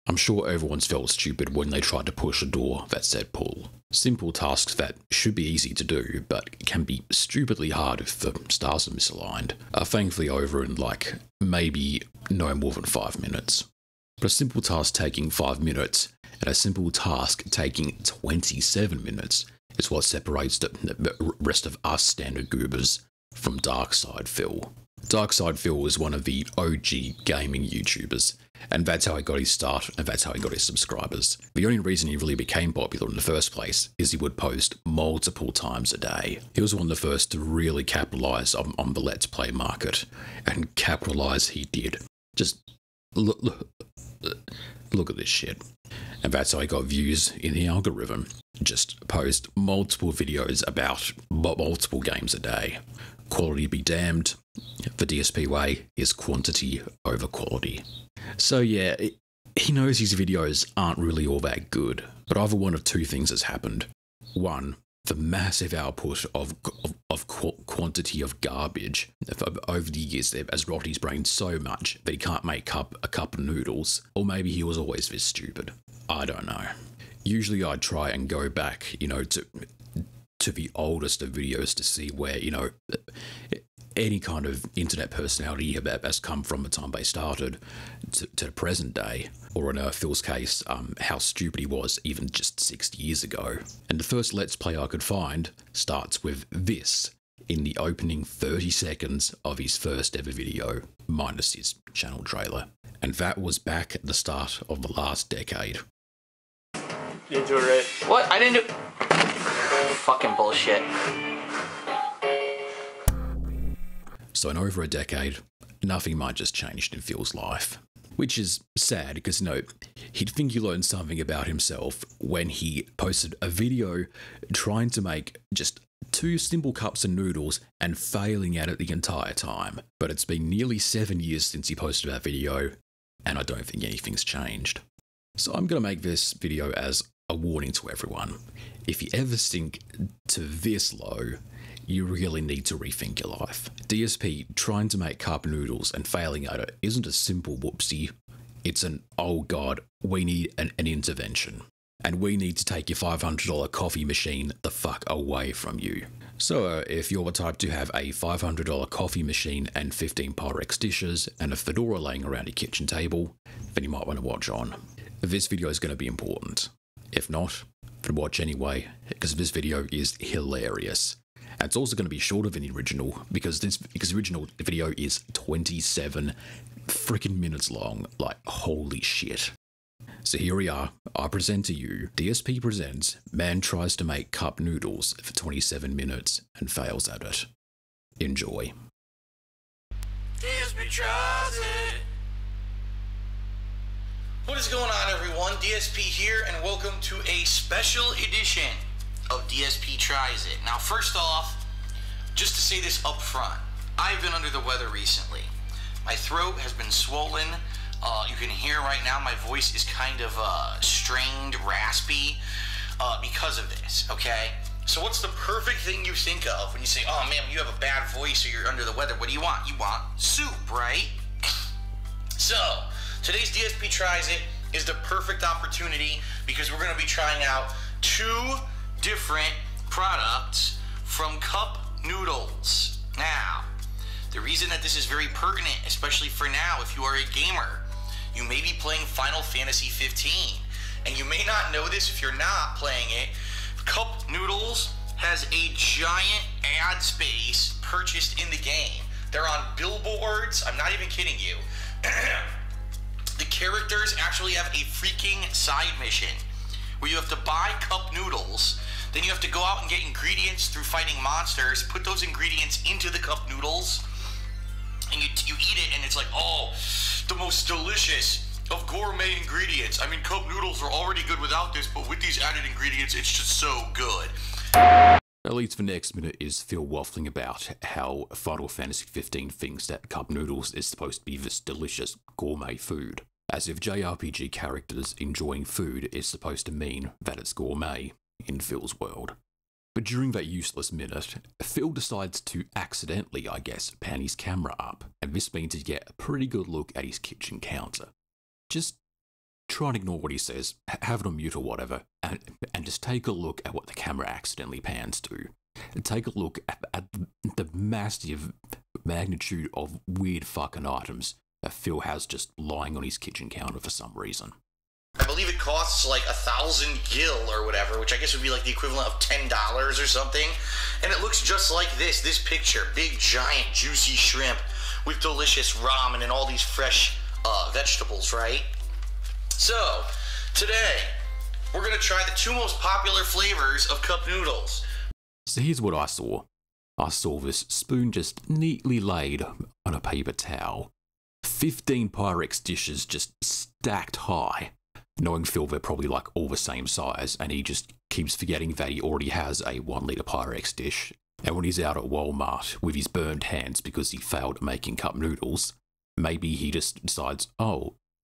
I'm sure everyone's felt stupid when they tried to push a door that said pull. Simple tasks that should be easy to do, but can be stupidly hard if the stars are misaligned, are thankfully over in like maybe no more than 5 minutes. But a simple task taking 5 minutes and a simple task taking 27 minutes is what separates the rest of us standard goobers from DarkSydePhil. DarkSydePhil is one of the OG gaming YouTubers, and that's how he got his start, and that's how he got his subscribers. The only reason he really became popular in the first place is he would post multiple times a day. He was one of the first to really capitalise on the Let's Play market, and capitalise he did. Just look at this shit. And that's how he got views in the algorithm. Just post multiple videos about multiple games a day. Quality be damned. The DSP way is quantity over quality. So yeah, he knows his videos aren't really all that good, but either one of two things has happened. One, the massive output of quantity of garbage over the years has rotted his brain so much that he can't make up a cup of noodles, or maybe he was always this stupid. I don't know. Usually I'd try and go back, to the oldest of videos to see where, any kind of internet personality has come from the time they started to the present day, or in Phil's case, how stupid he was even just 6 years ago. And the first Let's Play I could find starts with this in the opening 30 seconds of his first ever video, minus his channel trailer. And that was back at the start of the last decade. You do it right. What? I didn't do... Fucking bullshit. So in over a decade, nothing much has changed in Phil's life. Which is sad because, he'd think he learned something about himself when he posted a video trying to make just 2 simple cups of noodles and failing at it the entire time. But it's been nearly 7 years since he posted that video, and I don't think anything's changed. So I'm going to make this video as a warning to everyone. If you ever sink to this low, you really need to rethink your life. DSP trying to make cup noodles and failing at it isn't a simple whoopsie. It's an, oh god, we need an intervention. And we need to take your $500 coffee machine the fuck away from you. So if you're the type to have a $500 coffee machine and 15 Pyrex dishes and a fedora laying around your kitchen table, then you might want to watch on. This video is going to be important. If not, then watch anyway, because this video is hilarious. And it's also going to be shorter than the original, because the original video is 27 freaking minutes long. Like, holy shit. So here we are. I present to you, DSP presents, man tries to make cup noodles for 27 minutes and fails at it. Enjoy. DSP tries it. What is going on, everyone? DSP here, and welcome to a special edition of DSP Tries It. Now, first off, just to say this up front, I've been under the weather recently. My throat has been swollen. You can hear right now my voice is kind of strained, raspy because of this, okay? So what's the perfect thing you think of when you say, oh man, you have a bad voice or you're under the weather? What do you want? You want soup, right? So, today's DSP Tries It is the perfect opportunity because we're going to be trying out 2 different products from Cup Noodles. Now, the reason that this is very pertinent, especially for now, if you are a gamer, you may be playing Final Fantasy 15, and you may not know this if you're not playing it. Cup Noodles has a giant ad space purchased in the game. They're on billboards. I'm not even kidding you. The characters actually have a freaking side mission where you have to buy cup noodles, then you have to go out and get ingredients through fighting monsters, put those ingredients into the cup noodles, and you eat it, and it's like, oh, the most delicious of gourmet ingredients. I mean, cup noodles are already good without this, but with these added ingredients, it's just so good. At least the next minute is Phil waffling about how Final Fantasy 15 thinks that cup noodles is supposed to be this delicious gourmet food, as if JRPG characters enjoying food is supposed to mean that it's gourmet in Phil's world. But during that useless minute, Phil decides to accidentally, I guess, pan his camera up, and this means he get a pretty good look at his kitchen counter. Just try and ignore what he says, have it on mute or whatever, and just take a look at what the camera accidentally pans to. Take a look at the massive magnitude of weird fucking items that Phil has just lying on his kitchen counter for some reason. I believe it costs like 1,000 gil or whatever, which I guess would be like the equivalent of $10 or something. And it looks just like this picture. Big, giant, juicy shrimp with delicious ramen and all these fresh vegetables, right? So, today, we're going to try the 2 most popular flavors of cup noodles. So here's what I saw. I saw this spoon just neatly laid on a paper towel. 15 Pyrex dishes just stacked high. Knowing Phil, they're probably like all the same size, and he just keeps forgetting that he already has a 1 litre Pyrex dish. And when he's out at Walmart with his burned hands because he failed making cup noodles, maybe he just decides, oh,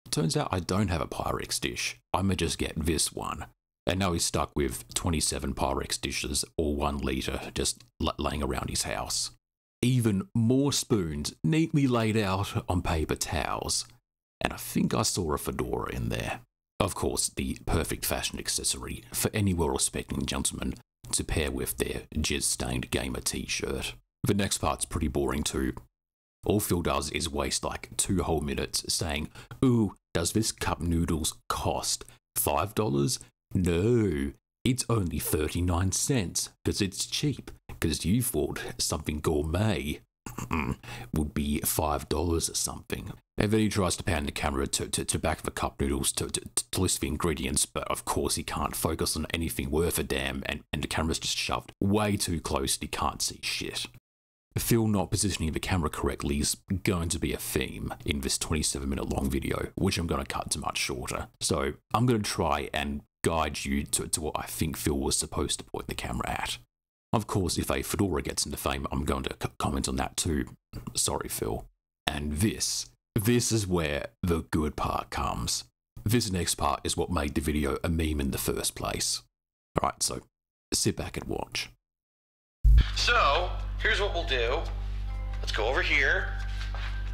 turns out I don't have a Pyrex dish. I'ma just get this one. And now he's stuck with 27 Pyrex dishes, or 1 litre, just laying around his house. Even more spoons neatly laid out on paper towels. And I think I saw a fedora in there. Of course, the perfect fashion accessory for any well-respecting gentleman to pair with their jizz-stained gamer t-shirt. The next part's pretty boring too. All Phil does is waste like 2 whole minutes saying, ooh, does this cup noodles cost $5? No, it's only 39 cents, because it's cheap, because you thought something gourmet would be $5 or something. And then he tries to pan the camera to back the cup noodles to list the ingredients, but of course he can't focus on anything worth a damn, and the camera's just shoved way too close and he can't see shit. Phil not positioning the camera correctly is going to be a theme in this 27-minute long video, which I'm going to cut to much shorter. So I'm going to try and guide you to what I think Phil was supposed to point the camera at. Of course, if a fedora gets into fame, I'm going to comment on that too. Sorry, Phil. And this is where the good part comes. This next part is what made the video a meme in the first place. Alright, so sit back and watch. So, here's what we'll do. Let's go over here.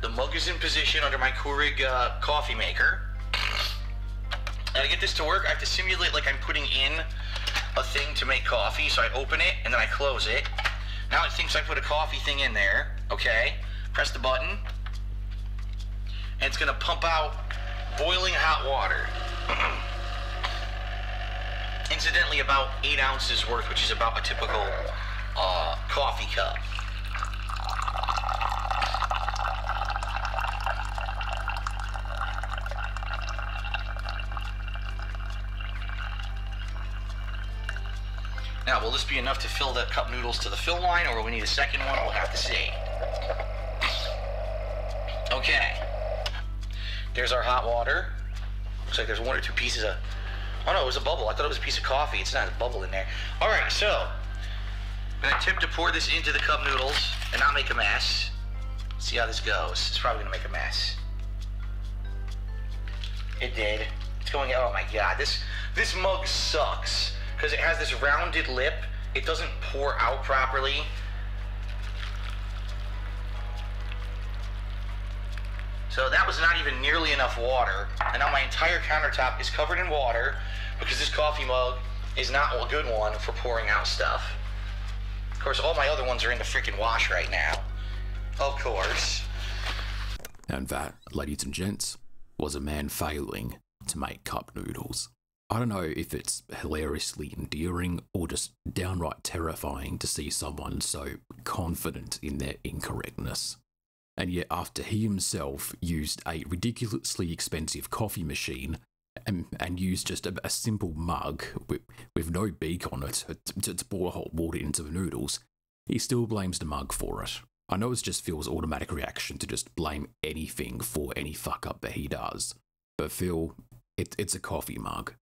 The mug is in position under my Keurig coffee maker. And to get this to work, I have to simulate like I'm putting in a thing to make coffee. So I open it and then I close it. Now it thinks I put a coffee thing in there. Okay, press the button. And it's gonna pump out boiling hot water. Incidentally, about 8 ounces worth, which is about a typical coffee cup. Now, will this be enough to fill the cup noodles to the fill line, or will we need a second one? We'll have to see. Okay. There's our hot water. Looks like there's 1 or 2 pieces of... Oh no, it was a bubble. I thought it was a piece of coffee. It's not a bubble in there. Alright, so... I'm going to attempt to pour this into the cup noodles and not make a mess. See how this goes. It's probably going to make a mess. It did. It's going... Oh my god. This mug sucks. Because it has this rounded lip. It doesn't pour out properly. So that was not even nearly enough water. And now my entire countertop is covered in water because this coffee mug is not a good one for pouring out stuff. Of course, all my other ones are in the freaking wash right now. Of course. And that, ladies and gents, was a man failing to make cup noodles. I don't know if it's hilariously endearing or just downright terrifying to see someone so confident in their incorrectness. And yet after he himself used a ridiculously expensive coffee machine and used just a simple mug with no beak on it to pour hot water into the noodles, he still blames the mug for it. I know it's just Phil's automatic reaction to just blame anything for any fuck up that he does. But Phil, it's a coffee mug.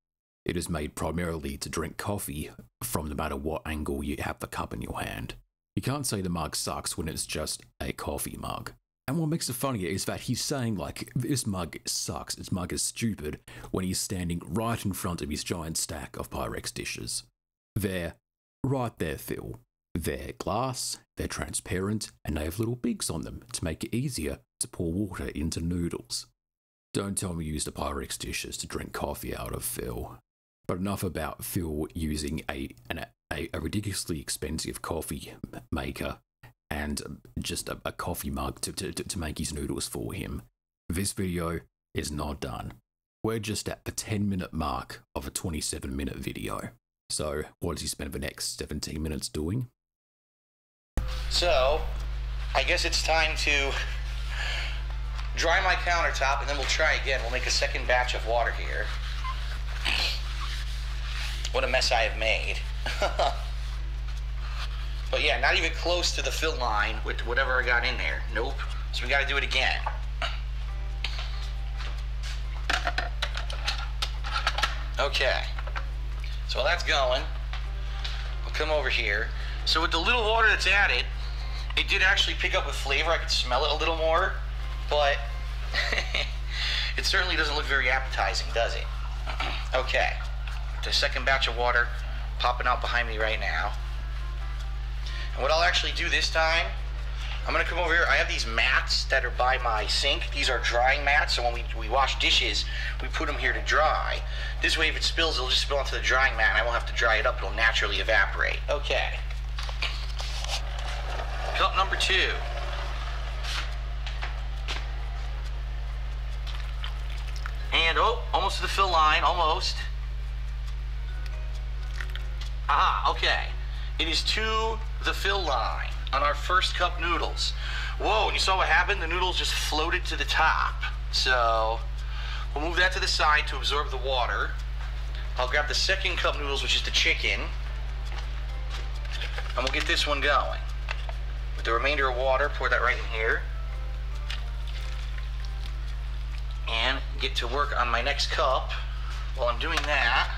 It is made primarily to drink coffee from no matter what angle you have the cup in your hand. You can't say the mug sucks when it's just a coffee mug. And what makes it funnier is that he's saying like, this mug sucks, this mug is stupid, when he's standing right in front of his giant stack of Pyrex dishes. They're right there, Phil. They're glass, they're transparent, and they have little beaks on them to make it easier to pour water into noodles. Don't tell me you use the Pyrex dishes to drink coffee out of, Phil. But enough about Phil using a ridiculously expensive coffee maker and just a coffee mug to make his noodles for him. This video is not done. We're just at the 10-minute mark of a 27-minute video. So, what does he spend the next 17 minutes doing? So, I guess it's time to dry my countertop, and then we'll try again. We'll make a second batch of water here. What a mess I have made. But yeah, not even close to the fill line with whatever I got in there. Nope. So we gotta do it again. Okay. So while that's going, I'll come over here. So with the little water that's added, it did actually pick up with flavor. I could smell it a little more, but it certainly doesn't look very appetizing, does it? Okay. The second batch of water popping out behind me right now. And what I'll actually do this time, I'm gonna come over here. I have these mats that are by my sink. These are drying mats, so when we wash dishes, we put them here to dry. This way, if it spills, it'll just spill onto the drying mat, and I won't have to dry it up. It'll naturally evaporate. Okay. Cup number 2. And, oh, almost to the fill line, almost. Ah, okay. It is to the fill line on our first cup noodles. Whoa, and you saw what happened? The noodles just floated to the top. So, we'll move that to the side to absorb the water. I'll grab the second cup noodles, which is the chicken, and we'll get this one going. With the remainder of water, pour that right in here. And get to work on my next cup. While I'm doing that,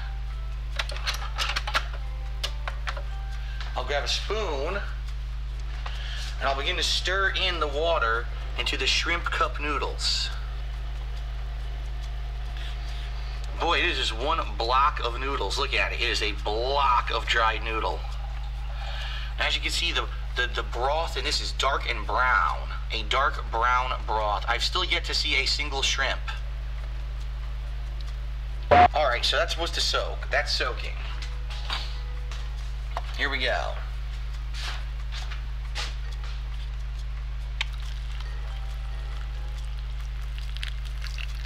I'll grab a spoon, and I'll begin to stir in the water into the shrimp cup noodles. Boy, it is just one block of noodles. Look at it. It is a block of dried noodle. As you can see, the broth in this is dark and brown. A dark brown broth. I've still yet to see a single shrimp. Alright, so that's supposed to soak. That's soaking. Here we go.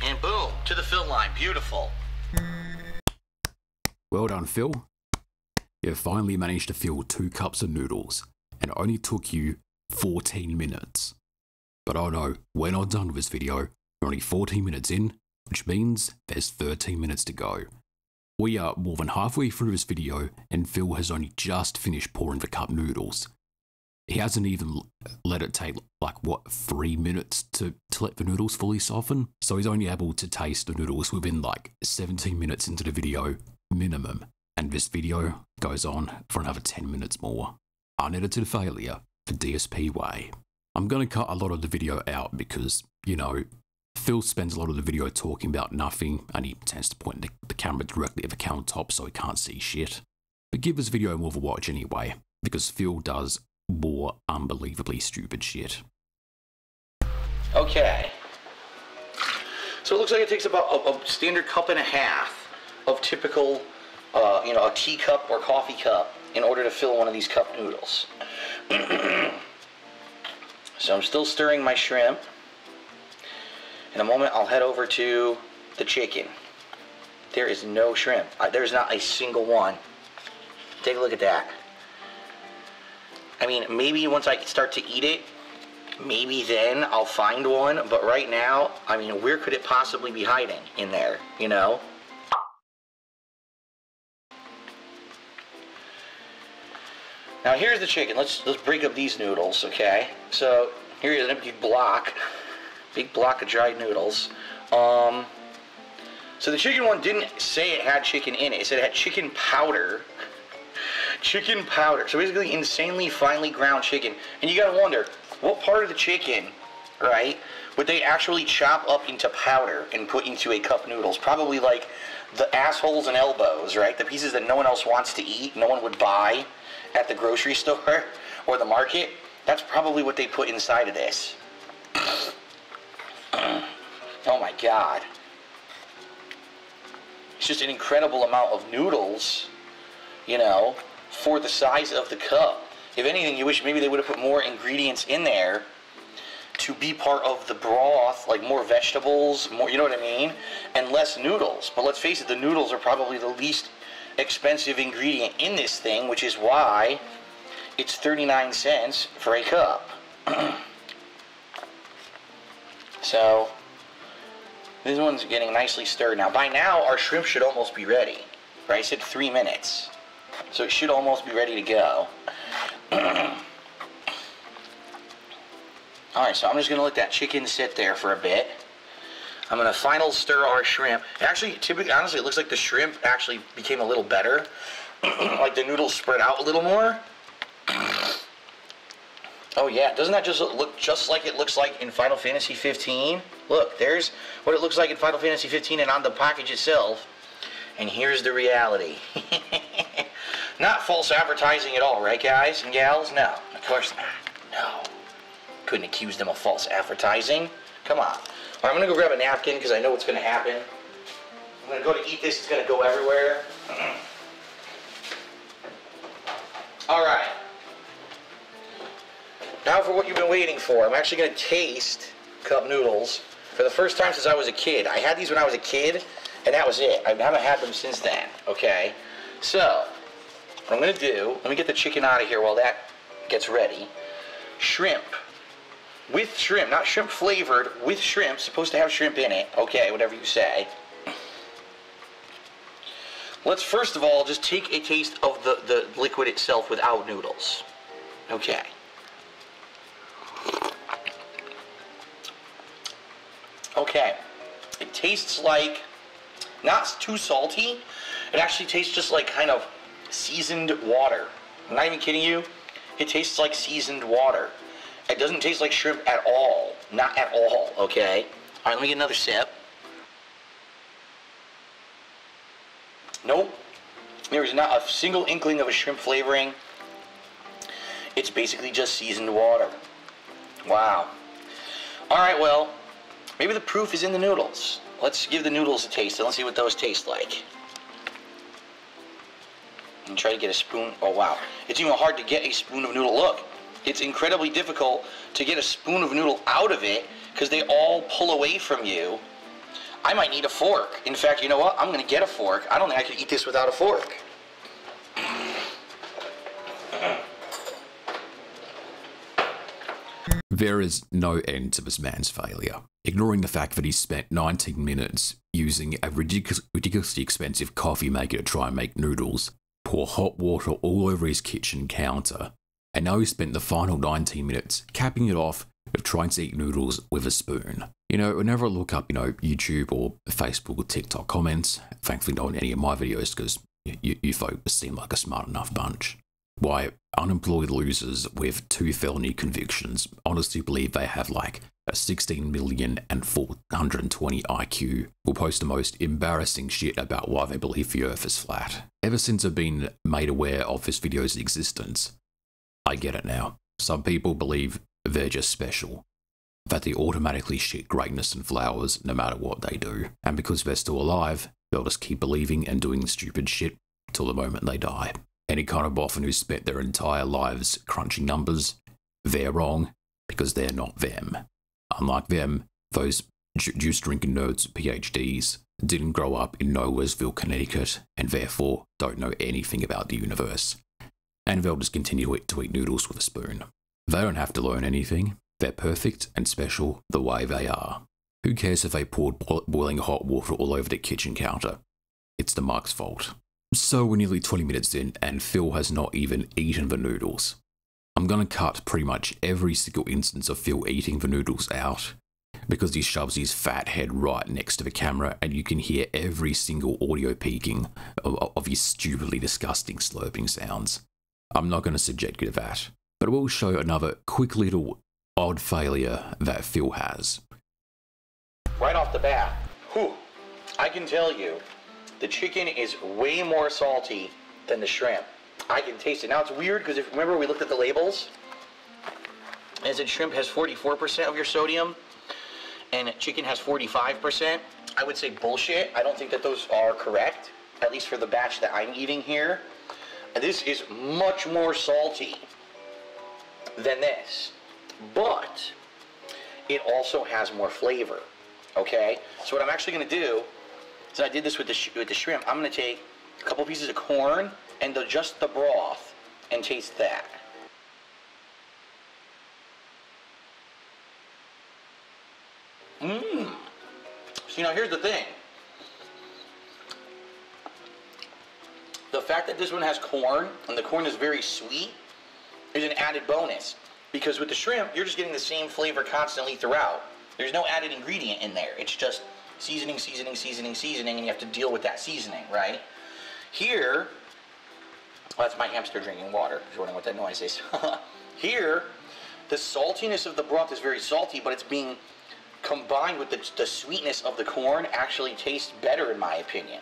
And boom, to the fill line. Beautiful. Well done, Phil. You finally managed to fill 2 cups of noodles, and it only took you 14 minutes. But oh no, we're not done with this video. We're only 14 minutes in, which means there's 13 minutes to go. We are more than halfway through this video, and Phil has only just finished pouring the cup noodles. He hasn't even let it take, like, what, 3 minutes to let the noodles fully soften? So he's only able to taste the noodles within, like, 17 minutes into the video, minimum. And this video goes on for another 10 minutes more. Unedited failure, the DSP way. I'm going to cut a lot of the video out because, you know, Phil spends a lot of the video talking about nothing, and he tends to point the camera directly at the countertop so he can't see shit. But give this video more of a watch anyway, because Phil does more unbelievably stupid shit. Okay. So it looks like it takes about a standard cup and a half of typical, you know, a teacup or coffee cup in order to fill one of these cup noodles. So I'm still stirring my shrimp. In a moment, I'll head over to the chicken. There is no shrimp. There's not a single one. Take a look at that. I mean, maybe once I start to eat it, maybe then I'll find one. But right now, I mean, where could it possibly be hiding in there, you know? Now here's the chicken. Let's break up these noodles, okay? So here is a big block of dried noodles. So the chicken one didn't say it had chicken in it. It said it had chicken powder. Chicken powder. So basically insanely finely ground chicken. And you gotta wonder, what part of the chicken, right, would they actually chop up into powder and put into a cup noodles? Probably like the assholes and elbows, right? The pieces that no one else wants to eat, no one would buy at the grocery store or the market. That's probably what they put inside of this. Oh my God. It's just an incredible amount of noodles, you know, for the size of the cup. If anything, you wish maybe they would have put more ingredients in there to be part of the broth, like more vegetables, more, you know what I mean? And less noodles. But let's face it, the noodles are probably the least expensive ingredient in this thing, which is why it's 39 cents for a cup. So, this one's getting nicely stirred now. By now, our shrimp should almost be ready. Right? I said 3 minutes. So it should almost be ready to go. Alright, so I'm just going to let that chicken sit there for a bit. I'm going to final stir our shrimp. Actually, typically, honestly, it looks like the shrimp actually became a little better. Like the noodles spread out a little more. Oh yeah, doesn't that just look just like it looks like in Final Fantasy 15? Look, there's what it looks like in Final Fantasy 15 and on the package itself. And here's the reality. Not false advertising at all, right guys and gals? No, of course not. No. Couldn't accuse them of false advertising. Come on. All right, I'm going to go grab a napkin because I know what's going to happen. I'm going to go to eat this. It's going to go everywhere. All right. Now for what you've been waiting for. I'm actually going to taste cup noodles for the first time since I was a kid. I had these when I was a kid, and that was it. I haven't had them since then, okay? So, what I'm going to do, let me get the chicken out of here while that gets ready. Shrimp. With shrimp, not shrimp flavored, with shrimp, supposed to have shrimp in it. Okay, whatever you say. Let's first of all just take a taste of the liquid itself without noodles. Okay. Okay. It tastes like, not too salty. It actually tastes just like kind of seasoned water. I'm not even kidding you. It tastes like seasoned water. It doesn't taste like shrimp at all. Not at all, okay? All right, let me get another sip. Nope. There's not a single inkling of a shrimp flavoring. It's basically just seasoned water. Wow. All right, well, maybe the proof is in the noodles. Let's give the noodles a taste and let's see what those taste like. And try to get a spoon. Oh, wow. It's even hard to get a spoon of noodle. Look. It's incredibly difficult to get a spoon of noodle out of it because they all pull away from you. I might need a fork. In fact, you know what? I'm going to get a fork. I don't think I could eat this without a fork. There is no end to this man's failure. Ignoring the fact that he spent 19 minutes using a ridiculously expensive coffee maker to try and make noodles, pour hot water all over his kitchen counter, and now he spent the final 19 minutes capping it off with trying to eat noodles with a spoon. You know, whenever I look up, YouTube or Facebook or TikTok comments, thankfully not in any of my videos because you folks seem like a smart enough bunch. Why, unemployed losers with 2 felony convictions honestly believe they have like a 16,420 IQ will post the most embarrassing shit about why they believe the earth is flat. Ever since I've been made aware of this video's existence, I get it now. Some people believe they're just special, that they automatically shit greatness and flowers no matter what they do, and because they're still alive, they'll just keep believing and doing stupid shit till the moment they die. Any kind of boffin who spent their entire lives crunching numbers, they're wrong because they're not them. Unlike them, those juice-drinking nerds, PhDs, didn't grow up in Nowheresville, Connecticut, and therefore don't know anything about the universe. And they'll just continue to eat noodles with a spoon. They don't have to learn anything. They're perfect and special the way they are. Who cares if they poured boiling hot water all over the kitchen counter? It's the mug's fault. So we're nearly 20 minutes in and Phil has not even eaten the noodles. I'm gonna cut pretty much every single instance of Phil eating the noodles out because he shoves his fat head right next to the camera and you can hear every single audio peaking of his stupidly disgusting slurping sounds. I'm not going to subject you to that, but I will show another quick little odd failure that Phil has. Right off the bat, I can tell you, the chicken is way more salty than the shrimp. I can taste it. Now it's weird because if remember we looked at the labels, and it said shrimp has 44% of your sodium, and chicken has 45%, I would say bullshit. I don't think that those are correct, at least for the batch that I'm eating here. This is much more salty than this, but it also has more flavor, okay? So what I'm actually gonna do is, I did this with the shrimp, I'm gonna take a couple pieces of corn and just the broth and taste that. So, here's the thing. The fact that this one has corn, and the corn is very sweet, is an added bonus. Because with the shrimp, you're just getting the same flavor constantly throughout. There's no added ingredient in there. It's just seasoning, seasoning, seasoning, seasoning, and you have to deal with that seasoning, right? Here, well, that's my hamster drinking water, if you're wondering what that noise is. Here, the saltiness of the broth is very salty, but it's being combined with the sweetness of the corn actually tastes better, in my opinion.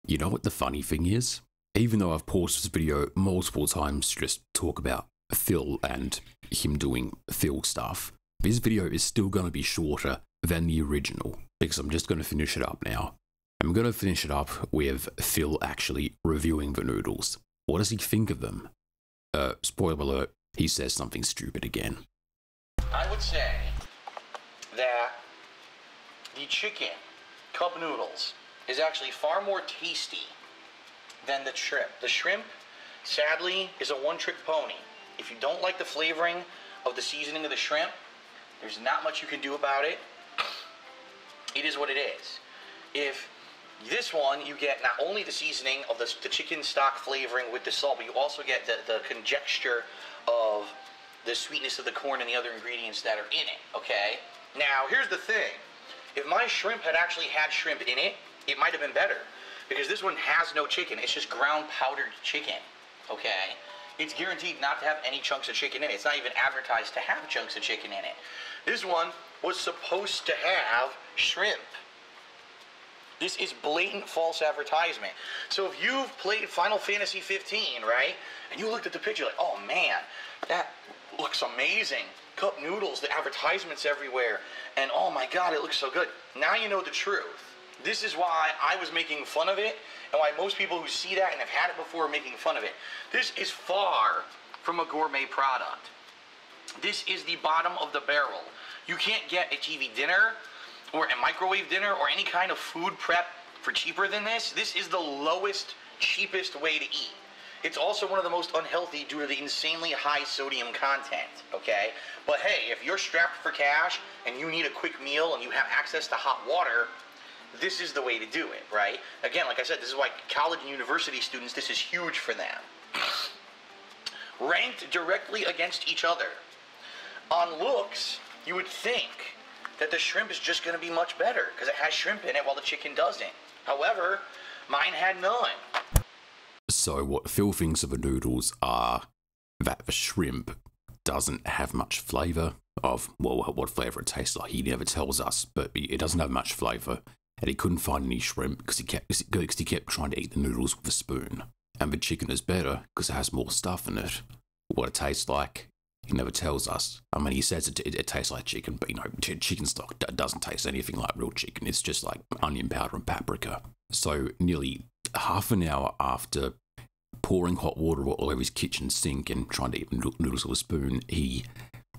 You know what the funny thing is? Even though I've paused this video multiple times to just talk about Phil and him doing Phil stuff, this video is still going to be shorter than the original, because I'm just going to finish it up now. I'm going to finish it up with Phil actually reviewing the noodles. What does he think of them? Spoiler alert, he says something stupid again. I would say that the chicken cup noodles is actually far more tasty than the shrimp. The shrimp, sadly, is a one-trick pony. If you don't like the flavoring of the seasoning of the shrimp, there's not much you can do about it. It is what it is. If this one, you get not only the seasoning of the chicken stock flavoring with the salt, but you also get the conjecture of the sweetness of the corn and the other ingredients that are in it, okay? Now, here's the thing. If my shrimp had actually had shrimp in it, it might have been better. Because this one has no chicken. It's just ground powdered chicken, okay? It's guaranteed not to have any chunks of chicken in it. It's not even advertised to have chunks of chicken in it. This one was supposed to have shrimp. This is blatant false advertisement. So if you've played Final Fantasy 15, right, and you looked at the picture like, oh man, that looks amazing. Cup noodles, the advertisements everywhere, and oh my god, it looks so good. Now you know the truth. This is why I was making fun of it, and why most people who see that and have had it before are making fun of it. This is far from a gourmet product. This is the bottom of the barrel. You can't get a TV dinner or a microwave dinner or any kind of food prep for cheaper than this. This is the lowest, cheapest way to eat. It's also one of the most unhealthy due to the insanely high sodium content, okay? But hey, if you're strapped for cash and you need a quick meal and you have access to hot water, this is the way to do it, right? Again, like I said, this is why college and university students, this is huge for them. Ranked directly against each other. On looks, you would think that the shrimp is just going to be much better because it has shrimp in it while the chicken doesn't. However, mine had none. So what Phil thinks of the noodles are that the shrimp doesn't have much flavour of, well, what flavour it tastes like. He never tells us, but it doesn't have much flavour. And he couldn't find any shrimp because he kept trying to eat the noodles with a spoon. And the chicken is better because it has more stuff in it. What it tastes like, he never tells us. I mean, he says it tastes like chicken, but you know, chicken stock doesn't taste anything like real chicken. It's just like onion powder and paprika. So nearly half an hour after pouring hot water all over his kitchen sink and trying to eat noodles with a spoon, he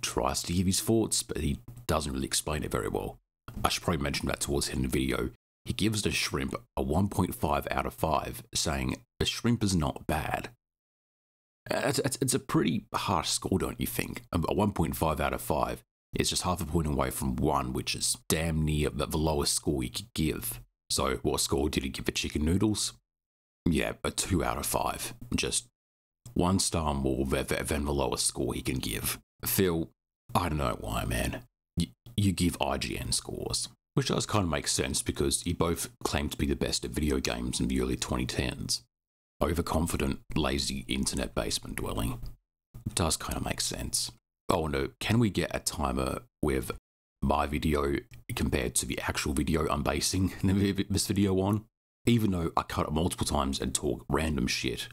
tries to give his thoughts, but he doesn't really explain it very well. I should probably mention that towards the end of the video. He gives the shrimp a 1.5 out of 5, saying the shrimp is not bad. It's a pretty harsh score, don't you think? A 1.5 out of 5 is just half a point away from 1, which is damn near the lowest score you could give. So what score did he give the chicken noodles? Yeah, a 2 out of 5. Just 1 star more than the lowest score he can give. Phil, I don't know why, man. You give IGN scores, which does kind of make sense because you both claim to be the best at video games in the early 2010s. Overconfident, lazy internet basement dwelling. It does kind of make sense. Oh no, can we get a timer with my video compared to the actual video I'm basing this video on? Even though I cut it multiple times and talk random shit,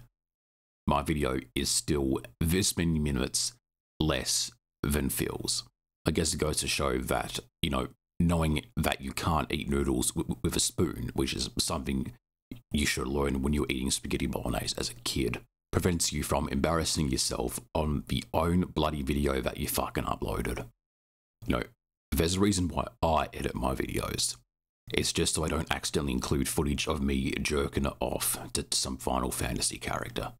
my video is still this many minutes less than Phil's. I guess it goes to show that, you know, knowing that you can't eat noodles with a spoon, which is something you should learn when you're eating spaghetti bolognese as a kid, prevents you from embarrassing yourself on the own bloody video that you fucking uploaded. You know, there's a reason why I edit my videos. It's just so I don't accidentally include footage of me jerking it off to some Final Fantasy character.